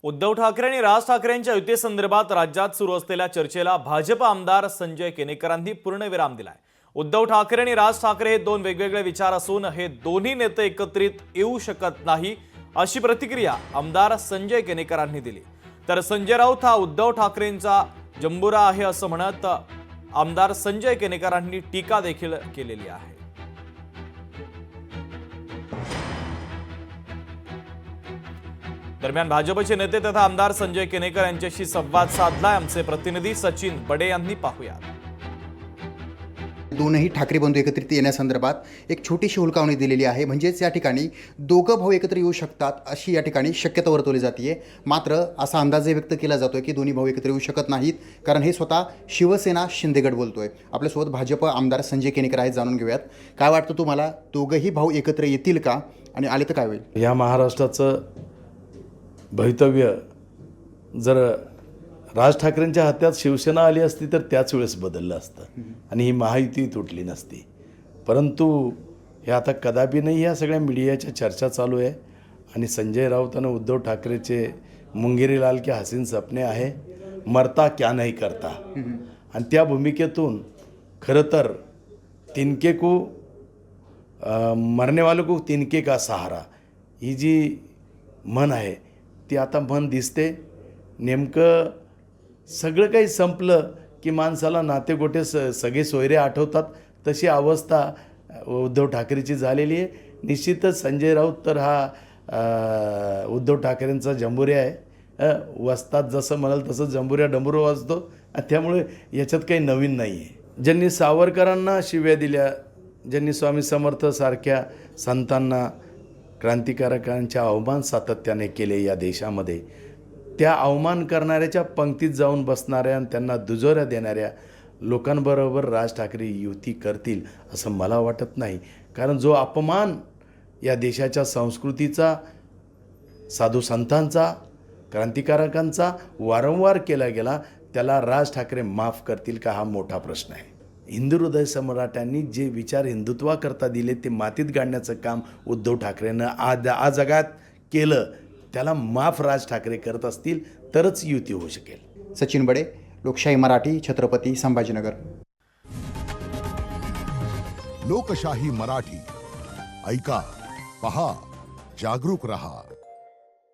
उद्धव ठाकरे आणि राज ठाकरेंच्या युतीसंदर्भात राज्यात सुरू असलेल्या चर्चेला भाजप आमदार संजय केनेकरांनी पूर्णविराम दिलाय। उद्धव ठाकरे आणि राज ठाकरे हे दोन वेगवेगळे विचार असून हे दोन्ही नेते एकत्रित येऊ शकत नाही अशी प्रतिक्रिया आमदार संजय केनेकरांनी दिली। तर संजय राऊत हा उद्धव ठाकरेंचा जंबुरा आहे असं म्हणत आमदार संजय केनेकरांनी टीका देखील केलेली आहे। दरम्यान भाजपचे नेते तथा आमदार संजय केनेकर यांच्याशी संवाद साधलाय आमचे प्रतिनिधी सचिन बडे यांनी। पाहूया। दोनही ठाकरे बंधू एकत्रित येण्यासंदर्भात एक छोटीशी हुलकावणी दिलेली आहे। म्हणजेच या ठिकाणी दोघं भाऊ एकत्र येऊ शकतात अशी या ठिकाणी शक्यता वर्तवली जाते। मात्र असा अंदाजही व्यक्त केला जातोय की दोन्ही भाऊ एकत्र येऊ शकत नाहीत, कारण हे स्वतः शिवसेना शिंदेगड बोलतोय। आपल्यासोबत भाजप आमदार संजय केनेकर आहेत, जाणून घेऊयात काय वाटतं तुम्हाला, दोघंही भाऊ एकत्र येतील का आणि आले तर काय होईल? या महाराष्ट्राचं भवितव्य जर राज ठाकरेंच्या हातात शिवसेना आली असती तर त्याच वेळेस बदललं असतं आणि ही महायुती तुटली नसती। परंतु हे आता कदापि नाही, या सगळ्या मीडियाच्या चर्चा चालू आहे आणि संजय राऊत आणि उद्धव ठाकरेचे मुंगेरी लाल के हसीन सपने आहे, मरता क्या नहीं करता, आणि त्या भूमिकेतून खरं तर तिनके को मरने वालों को तिनके का सहारा ही जी म्हण आहे ती आता म्हण दिसते। नेमकं सगळं काही संपलं की माणसाला नातेगोटे सगळे सोयरे आठवतात, तशी अवस्था उद्धव ठाकरेची झालेली आहे। निश्चितच संजय राऊत तर हा उद्धव ठाकरेंचा जंबुऱ्या आहे, वस्तात जसं म्हणाल तसं जंबुऱ्या डंबुरा वाजतो, त्यामुळे याच्यात काही नवीन नाही आहे। ज्यांनी सावरकरांना शिव्या दिल्या, ज्यांनी स्वामी समर्थ सारख्या संतांना क्रांतिकारकांच्या अवमान सातत्याने केले या देशामध्ये, त्या अवमान करणाऱ्याच्या पंक्तीत जाऊन बसणाऱ्या आणि त्यांना दुजोऱ्या देणाऱ्या लोकांबरोबर राज ठाकरे युती करतील असं मला वाटत नाही। कारण जो अपमान या देशाच्या संस्कृतीचा, साधू संतांचा, क्रांतिकारकांचा वारंवार केला गेला, त्याला राज ठाकरे माफ करतील का हा मोठा प्रश्न आहे। हिंदू हृदय सम्राटांनी जे विचार हिंदुत्वाकरता दिले ते मातीत गाडण्याचं काम उद्धव ठाकरेंनं आज जगात केलं, त्याला माफ राज ठाकरे करत असतील तरच युती होऊ शकेल। सचिन बडे, लोकशाही मराठी, छत्रपती संभाजीनगर। लोकशाही मराठी, ऐका, पहा, जागरूक रहा।